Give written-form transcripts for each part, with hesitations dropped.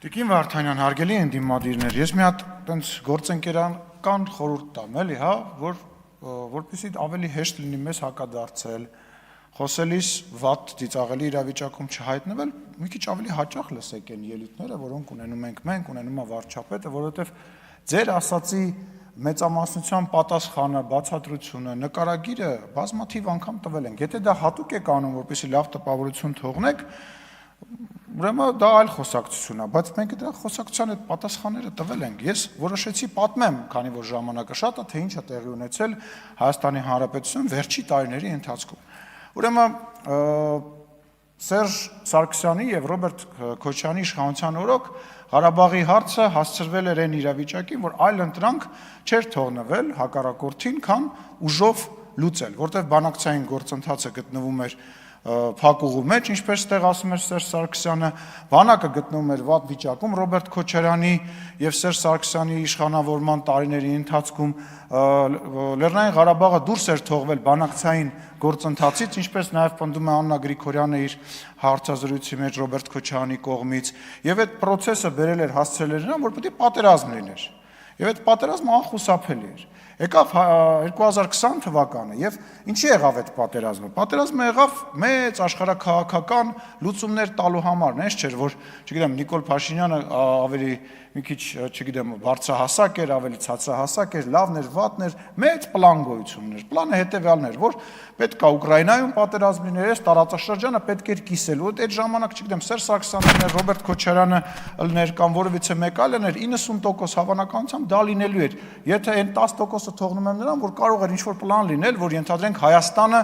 Տիկին Վարդանյան, հարգելի ընդդիմադիրներ, ես մի հատ տենց գործընկերական խորհուրդ տամ, էլի, հա, որպեսզի ավելի հեշտ լինի մեզ հակադարձել, խոսելիս վատ ծիծաղելի իրավիճակում չհայտնվել, մի քիչ ավելի հաճախ լսեք այն ելույթները, որոնք ունենում ենք մենք, ունենում է վարչապետը, որովհետև ձեր ասացի մեծամասնության պատասխանը, բացատրությունը, նկարագիրը բազմաթիվ անգամ տվել ենք։ Եթե դա հատուկ եք անում, որպեսզի լավ տպավորություն թողնեք, ուրեմն դա այլ խոսակցություն է, բայց մենք դրա խոսակցության այդ պատասխանները տվել ենք։ Ես որոշեցի պատմեմ, քանի որ ժամանակը շատ է, թե ինչ է տեղի ունեցել Հայաստանի Հանրապետությունում վերջի տարիների ընթացքում։ Ուրեմն Սերժ Սարգսյանի եւ Ռոբերտ Քոչարյանի իշխանության օրոք Ղարաբաղի հարցը հասցրվել էր այն իրավիճակին, որ այլ ընտրանք չէր թողնվել հակառակորդին, քան ուժով լուծել, որտեղ բանակցային գործընթացը գտնվում էր փակուղու մեջ, ինչպես տեղ ասում էր Սերժ Սարգսյանը, բանակը գտնվում էր վատ վիճակում Ռոբերտ Քոչարյանի եւ Սերժ Սարգսյանի իշխանավորման տարիների ընթացքում Լեռնային Ղարաբաղը դուրս էր թողվել բանակցային գործընթացից, ինչպես նաեւ պնդում է Աննա Գրիգորյանը իր հարցազրույցի մեջ Ռոբերտ Քոչարյանի կողմից, եւ այդ process-ը բերել էր հասցրել էր նրան, որ պետք է պատերազմ լիներ։ Եվ այդ պատերազմը անխուսափելի էր։ Եկավ 2020 թվականը եւ ինչի եղավ այդ պատերազմը։ Պատերազմը եղավ մեծ աշխարհաքաղաքական լուծումներ տալու համար, նես չէր, որ, չգիտեմ, Նիկոլ Փաշինյանը ավելի մի քիչ, չգիտեմ, բարձրահասակ էր, ավելի ցածրահասակ էր, լավն էր, վատն էր, մեծ պլան գոյություն ուներ։ Պլանը հետեւյալն էր, որ պետք է Ուկրաինայում պատերազմ լիներ, այս տարածաշրջանը պետք էր կիսել։ Ու այդ ժամանակ, չգիտեմ, Սերժ Սարգսյանն էր, Ռոբերտ Քոչարյանը ըլներ կամ որևիցե մեկ այլն էր, 90% հավանականությամբ դա լինելու էր։ Եթե այն 10%-ը թողնում եմ նրան, որ կարող էր ինչ-որ պլան լինել, որ ենթադրենք Հայաստանը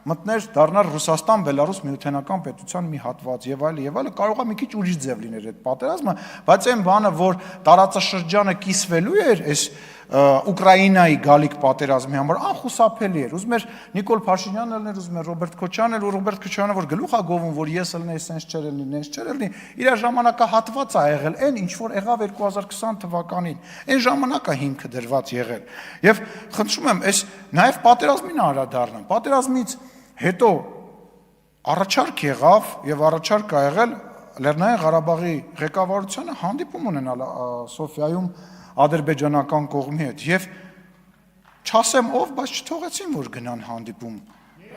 մտներ դառնար Ռուսաստան, Բելարուս միութենական պետության մի հատված եւ այլը, կարող է մի քիչ ուրիշ ձև լիներ այդ պատերազմը, բայց այն բանը, որ տարածաշրջանը կիսվելու էր այս Ուկրաինայի գալիք պատերազմի համար, անխուսափելի էր։ Ուզում էր Նիկոլ Փաշինյանն ելներ, ուզում էր Ռոբերտ Քոչարյանն, ու Ռոբերտ Քոչարյանը, որ գլուխ է գովում, որ ես ելնեի, սենց չէր ելնի, նենց չէր ելնի, իր ժամանակահատված է եղել, այն ինչ որ եղավ 2020 թվականին, այն ժամանակը հիմքը դրված եղել։ Եվ խնդրում եմ, այս նաև պատերազմին անդրադառնամ։ Պատերազմից հետո առաջարկ եղավ եւ առաջարկ ա եղել Լեռնային Ղարաբաղի ղեկավարությանը հանդիպում ունենալ Սոֆիայում ադրբեջանական կողմի հետ եւ չասեմ ով, բայց չթողեցին որ գնան հանդիպում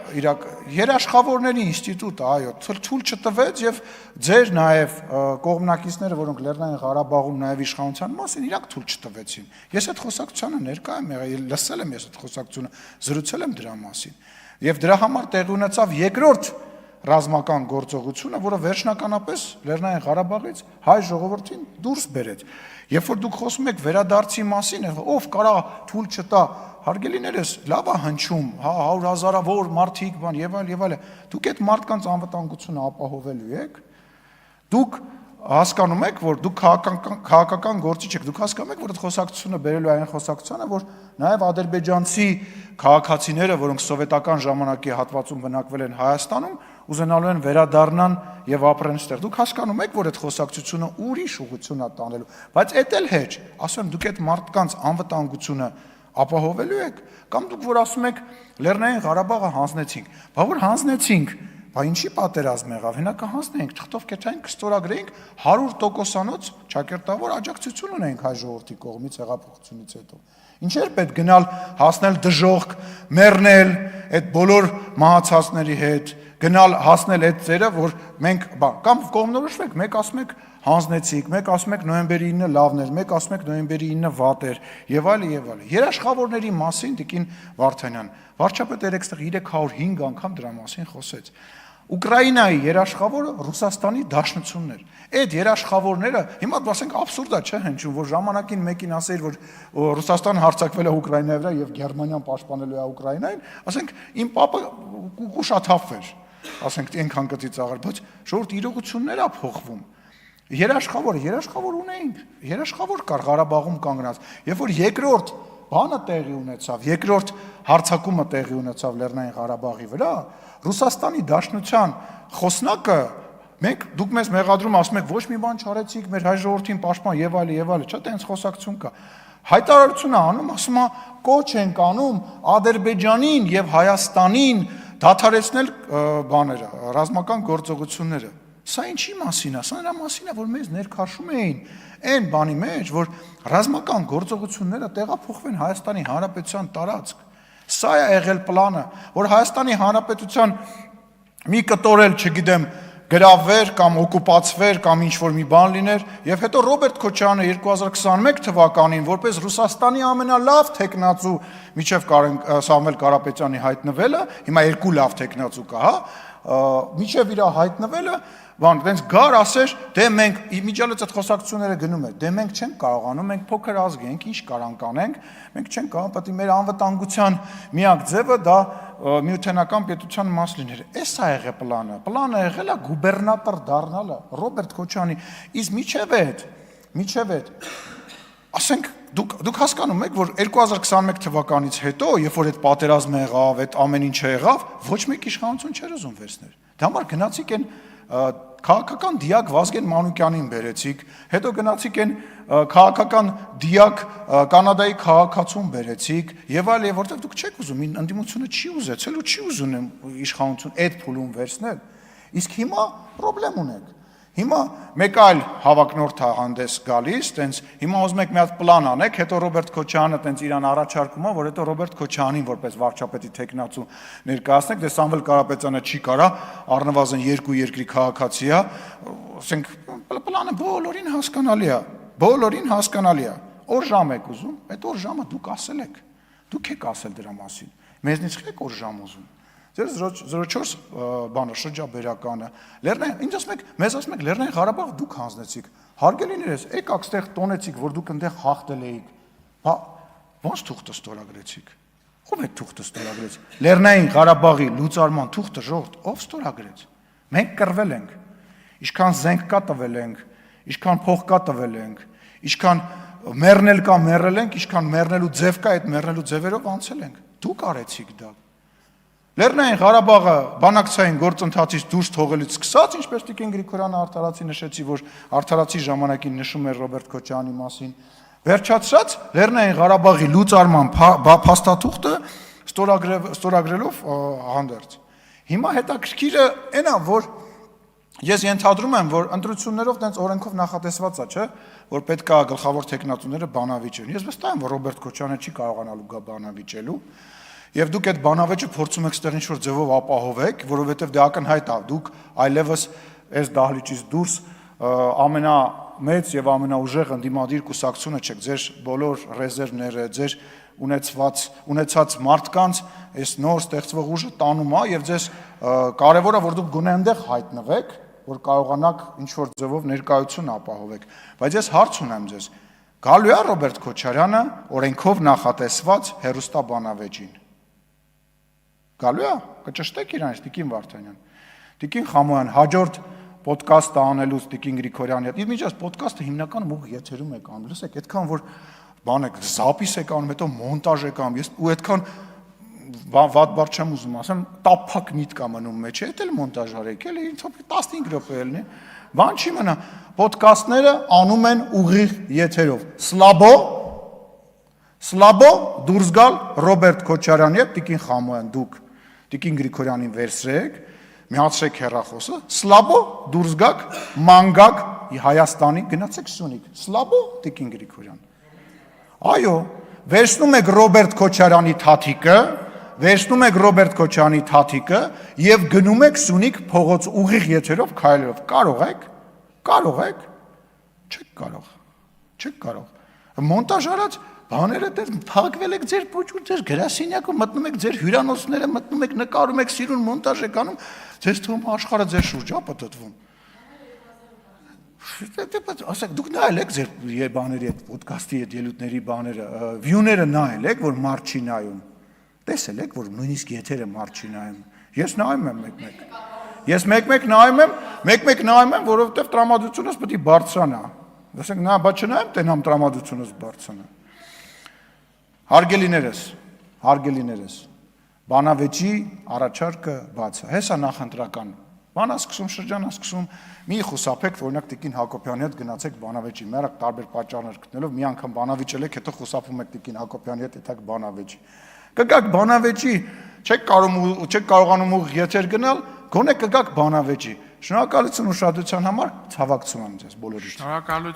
երաշխավորների ինստիտուտը, այո, թույլ չտվեց եւ ձեր նաեւ կողմնակիցները, որոնք Լեռնային Ղարաբաղում նաեւ իշխանության մասին իրանք թույլ չտվեցին։ Ես այդ խոսակցությանը ներկա եմ եղել, լսել եմ ես այդ խոսակցությունը, զրուցել եմ դրա մասին։ Եվ դրա համար տեղի ունեցավ երկրորդ ռազմական գործողությունը, որը վերջնականապես Լեռնային Ղարաբաղից հայ ժողովրդին դուրս բերեց։ Երբ որ դուք խոսում եք վերադարձի մասին, ով կարող թույլ չտա, հարգելիներս, լավ է հնչում, 100,000-ավոր մարդիկ բան եւ այլ, դուք այդ մարդկանց անվտանգությունը ապահովելու եք։ Դուք հասկանում եք, որ դուք քաղաքական գործիչ եք, դուք հասկանում եք, որ այդ խոսակցությունը բերելու այն խոսակցությանը, որ նաև ադրբեջանցի քաղաքացիները, որոնք սովետական ժամանակի հատվածում բնակվել են Հայաստանում, ուզենալու են վերադառնան եւ ապրեն այստեղ։ Դուք հասկանում եք, որ այդ խոսակցությունը ուրիշ ուղղություն է տանելու, բայց էդ էլ հեչ, ասում եմ, դուք այդ մարդկանց անվտանգությունը ապահովելու եք, կամ դուք որ ասում եք Լեռնային Ղարաբաղը հանձնեցինք, բա որ հանձնեցինք, բա ինչի պատերազմ եղավ, հենա կհանձնենք, թղթով կեթային կստորագրեինք 100%-անոց ճակերտավոր աջակցություն ունենք հայ ժողովրդի կողմից հեղափոխությունից հետո։ Ինչեր պետք գնալ հասնել դժոխք, մեռնել այդ բոլոր մահացածների հետ, գնալ հասնել այդ ծերը, որ մենք կամ կողմնորոշվեք, մեկ ասում եք հանձնեցիք, մեկ ասում եք նոյեմբերի 9-ը լավն էր, մեկ ասում եք նոյեմբերի 9-ը վատ էր, եւ այլն եւ այլն։ Երաշխավորների մասին տիկին Վարդանյան, վարչապետը այստեղ 305 անգամ դրա մասին խոսեց։ Ուկրաինայի երաշխավորը Ռուսաստանի Դաշնությունն էր։ Այդ երաշխավորները, հիմա ասենք աբսուրդ է, չէ՞ հնչում, որ ժամանակին մեկին ասեիր, որ Ռուսաստանը հարձակվել է Ուկրաինայի վրա եւ Գերմանիան պաշտպանելու է Ուկրաինային, ասենք իմ պապը կուշաթափվեր, ասենք այնքան կծիծաղեր, բայց ժողովուրդ իրողություններ է փոխվում։ Երաշխավոր ունեինք, երաշխավոր կար Ղարաբաղում կանգնած, երբ որ երկրորդ բանը տեղի ունեցավ, երկրորդ հարձակումը տեղի ունեցավ Լեռնային Ղարաբաղի վրա, Ռուսաստանի Դաշնության խոսնակը դուք մեզ մեղադրում ասում եք ոչ մի բան չարեցիք, մեր հայ ժողովրդին պաշտպան եւ այլն, չէ՞ տենց խոսակցություն կա։ Հայտարարություն է անում, ասում է կոչ ենք անում Ադրբեջանին եւ Հայաստանին դադարեցնել բաները, ռազմական գործողությունները։ Սա ինչի մասին է, սա նրա մասին է, որ մեզ ներքաշում էին այն բանի մեջ, որ ռազմական գործողությունները տեղափոխվեն Հայաստանի Հանրապետության տարածք։ Սա է եղել պլանը, որ Հայաստանի Հանրապետության մի կտորել, չգիտեմ, գրավվեր կամ օկուպացվեր կամ ինչ-որ մի բան լիներ, եւ հետո Ռոբերտ Քոչարյանը 2021 թվականին որպես Ռուսաստանի ամենալավ թեկնածու միջև Սամվել Կարապետյանի հայտնվելը, հիմա երկու լավ թեկնածու կա, հա, միջև իր հայտնվելը, բան, տենց գար ասեր, դե մենք իմիջիալից այդ խոսակցությունները գնում էր, դե մենք չենք կարողանում, մենք փոքր ազգ ենք, ինչ կարան կանենք, մենք չենք կարող, պետք է մեր անվտանգության միակ ձևը դա միութենական պետության մաս լիներ։ Էս է եղել պլանը։ Պլանը եղել է գուբերնատոր դառնալը Ռոբերտ Քոչարյանի։ Իսկ միջև այդ ասենք դուք հասկանում եք, որ 2021 թվականից հետո, երբ որ այդ պատերազմը եղավ, այդ ամեն ինչը եղավ, ոչ մեկ իշխանություն չէր ուզում վերցնել։ Դա համար գնացիք են քաղաքական դիակ Վազգեն Մանուկյանին բերեցիք, հետո գնացիք են քաղաքական դիակ Կանադայի քաղաքացուն բերեցիք եւ այլ, որտեղ դուք չեք ուզում, ընդդիմությունը չի ուզեցել ու չի ուզում իշխանություն այդ փուլում վերցնել։ Իսկ հիմա խնդրեմ ունեք։ Հիմա մեկ այլ հավակնորդ է հանդես գալիս, տենց հիմա ուզում եք մի հատ պլան անեք, հետո Ռոբերտ Քոչարյանը տենց իրան առաջարկում է, որ հետո Ռոբերտ Քոչարյանին որպես վարչապետի թեկնածու ներկայացնեք, դե Սամվել Կարապետյանը չի կարա, առնվազն երկու երկրի քաղաքացի է, ասենք պլանը բոլորին հասկանալի է։ Օր ժամ եք ուզում, այդ օր ժամը դուք ասել եք, դուք եք ասել դրա մասին, մեզնից եք օր ժամ ուզում։ Ձեր 04 բանը շրջաբերականը, ինձ ասում եք, մեզ ասում եք Լեռնային Ղարաբաղ դուք հանձնեցիք, հարգելիներս, եկաք ստեղ տոնեցիք, որ դուք այնտեղ հաղթել էիք, ո՞նց թուղթը ստորագրեցիք, ո՞վ է թուղթը ստորագրեց, Լեռնային Ղարաբաղի լուծարման թուղթը ժողովուրդ, ով ստորագրեց, մենք կռվել ենք, ինչքան զենք կա տվել ենք, ինչքան փող կա տվել ենք, ինչքան մեռնել կա մեռել ենք, ինչքան մեռնելու ձև կա, այդ մեռնելու ձևերով անցել ենք, դուք արեցիք դա։ Լեռնային Ղարաբաղը բանակցային գործընթացից դուրս թողելուց սկսած, ինչպես Տիկին Գրիգորյանը Արդարացի նշեցի, որ Արդարացի ժամանակին նշում էր Ռոբերտ Քոչարյանի մասին, վերջացրած Լեռնային Ղարաբաղի լուծարման փաստաթուղթը ստորագրելով հանդերձ։ Հիմա հետաքրքիրը այն է, որ ես ենթադրում եմ, որ ընտրություններով տենց օրենքով նախատեսված է, չէ, որ պետք է գլխավոր թեկնածուները բանավիճեն։ Ես վստահ եմ, որ Ռոբերտ Քոչարյանը չի կարողանալու գա բանավիճելու։ Եվ դուք այդ բանավեճը փորձում եք ստեղ ինչ-որ ձևով ապահովեք, որովհետև դա ակնհայտ է, դուք այլևս այս դահլիճից դուրս ամենամեծ եւ ամենաուժեղ ընդդիմադիր կուսակցությունը չեք, ձեր բոլոր ռեզերվները, ձեր ունեցած մարդկանց այս նոր ստեղծվող ուժը տանում է եւ ձեզ կարեւոր է, որ դուք գոնե այնտեղ հայտնվեք, որ կարողանաք ինչ-որ ձևով ներկայություն ապահովեք։ Բայց ես հարց ունեմ ձեզ. գալու է Ռոբերտ Քոչարյանը օրենքով նախատեսված հերոստաբանավեճին։ Գալու է, կճշտեք իրանց Տիկին Վարդանյան, Տիկին Խամոյան, հաջորդ պոդքասթը անելուց Տիկին Գրիգորյանի հետ։ Իսկ միջած պոդքասթը հիմնականում ուղիղ եթերում եք անում, լսեք, այդքան որ բան եք, զապիս եք անում, հետո մոնտաժ եք անում, ես ու այդքան վատ բառ չեմ ուզում ասեմ, տափակ միտք կա մնում մեջ, այդ էլ մոնտաժ արեք, էլի 15 րոպե էլի, բան չի մնա, պոդքասթները անում են ուղիղ եթերով, սլաբո դուրս գալ Ռոբերտ Քոչարյանի հետ Տիկին Խամոյան, դուք Տիկին Գրիգորյանին վերցրեք, միացրեք հեռախոսը, սլաբո դուրս գաք, մանգակ Հայաստանի, գնացեք Սյունիք, սլաբո Տիկին Գրիգորյան։ Այո, վերցնում եք Ռոբերտ Քոչարյանի թաթիկը եւ գնում եք Սյունիք փողոց ուղիղ եթերով քայլելով։ Կարող եք։ Չեք կարող։ Մոնտաժ արած բաները դեռ փակվել եք ձեր փոճու, ձեր գրասենյակում, մտնում եք ձեր հյուրանոցները, մտնում եք նկարում եք, սիրուն մոնտաժ եք անում, ձեզ թվում աշխարհը ձեր շուրջ է պատտվում։ Ասեք, դուք նայել եք ձեր բաների հետ, պոդքասթի հետ, ելույթների բաները, վյուները նայել եք, որ մարդ չի նայում։ Տեսել եք, որ նույնիսկ եթերը մարդ չի նայում։ Ես նայում եմ մեկ-մեկ։ Ես մեկ-մեկ նայում եմ, որովհետև տրամադրությունս պետք է բարձրանա։ Ասենք, նա բա չնայեմ, տենամ տրամադրությունս բարձրանա։ Հարգելիներս, բանավեճի առաջարկը բաց է, հեսա նախընտրական, բանա սկսում, շրջանա սկսում, մի խուսափեք, օրինակ Տիկին Հակոբյանի հետ գնացեք բանավեճի, մերակ տարբեր պատճառներ գտնելով, մի անգամ բանավիճել եք, հետո խուսափում եք Տիկին Հակոբյանի հետ եթակ բանավեճի։ Կգաք բանավեճի, չեք կարողանում ուղիղ եթեր գնալ, գոնե կգաք բանավեճի, Շնորհակալություն ուշադրության համար, ցավակցում եմ ձեզ բոլորիդ։ Շնորհակալություն